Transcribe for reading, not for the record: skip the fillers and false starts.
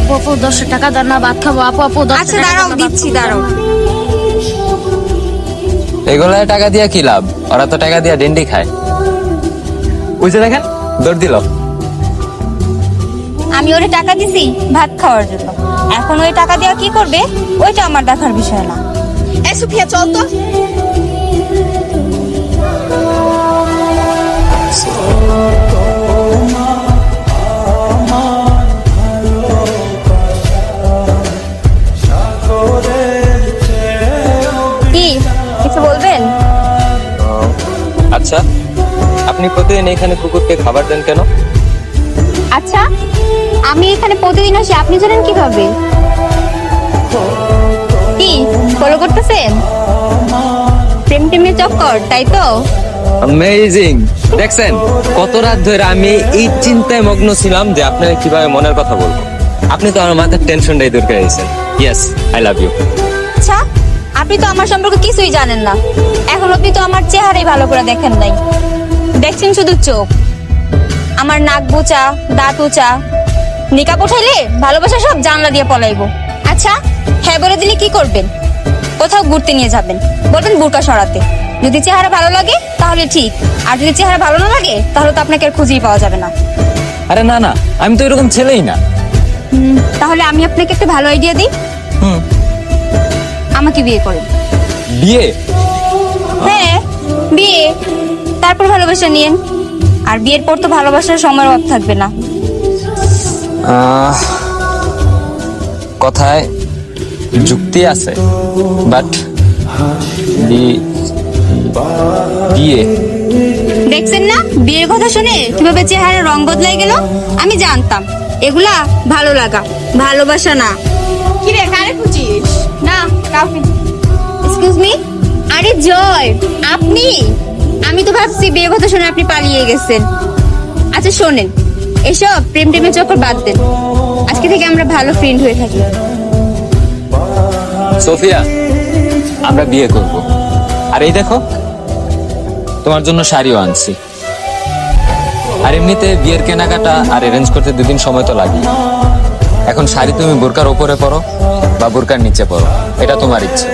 আপু আপু 10 টাকা দেন না, ভাত খাবো। আপু আপু 10 আচ্ছা টাকা দাঁড়াও, দেন না, ভাত দিচ্ছি, খাবো। দাঁড়াও। এগুলা টাকা দিয়া কি লাভ? ওরা তো টাকা দিয়া ডেন্ডি খায়। বুঝে দেখেন, দৌড় দিল। আমি ওরে টাকা দিছি ভাত খাওয়ার জন্য, এখন ওই টাকা দেওয়া কি করবে ওইটা আমার দেখার বিষয় না। এ সুফিয়া, চল তো। কি কিছু বলবেন? আচ্ছা, আপনি প্রতিদিন এখানে কুকুরকে খাবার দেন কেন? আচ্ছা, আমি এখানে প্রতিদিন আসি, আপনি জানেন কিভাবে? কি ফলো করতেছেন? প্রেম টেমের চক্কর, তাই তো? অ্যামেজিং। দেখছেন কত রাত ধরে আমি এই চিন্তায় মগ্ন ছিলাম যে আপনাকে কিভাবে মনের কথা বলবো। আপনি তো আমার মাথার টেনশনটাই দূর করে দিয়েছেন। Yes, I love you. আচ্ছা, আপনি তো আমার সম্পর্কে কিছুই জানেন না। এখন আপনি তো আমার চেহারাই ভালো করে দেখেন নাই, দেখছেন শুধু চোখ। আমার নাক বোচা, দাঁত উঁচা, নিকাপ উঠাইলে ভালোবাসা সব জানলা দিয়ে পলাইবো। আচ্ছা, হ্যাঁ বলে দিলে কি করবেন? কোথাও ঘুরতে নিয়ে যাবেন, বলবেন বোরকা সরাতে। যদি চেহারা ভালো লাগে তাহলে ঠিক, আর যদি চেহারা ভালো না লাগে তাহলে তো আপনাকে আর খুঁজেই পাওয়া যাবে না। আরে না না, আমি তো এরকম ছেলেই না। তাহলে আমি আপনাকে একটা ভালো আইডিয়া দিই। হুম। আমাকে বিয়ে করেন। বিয়ে? হ্যাঁ, বিয়ে, তারপর ভালোবাসা নিয়েন। আর বিয়ের পর তো ভালোবাসার সময়ের অভাব থাকবে না। কথায় যুক্তি আছে, বাট বিয়ে। দেখছেন না বিয়ের কথা শুনে কিভাবে চেহারার রং বদলাই গেল? আমি জানতাম এগুলা ভালো লাগা, ভালোবাসা না। কি রে, কারে খুঁজিস? না কাউকে। এক্সকিউজ মি, আরে জয়, আপনি? আমি তো ভাবছি বিয়ের কথা শুনে আপনি পালিয়ে গেছেন। আচ্ছা শোনেন, এসব প্রেম টেমের চক্কর বাদ দেন। আজকে থেকে আমরা ভালো ফ্রেন্ড হয়ে থাকি। সোফিয়া, আমরা বিয়ে করব। আর এই দেখো, তোমার জন্য শাড়িও আনছি। আর এমনিতে বিয়ের কেনাকাটা আর অ্যারেঞ্জ করতে 2 দিন সময় তো লাগে। এখন শাড়ি তুমি বোরকার ওপরে পরো বা বোরকার নিচে পরো, এটা তোমার ইচ্ছে।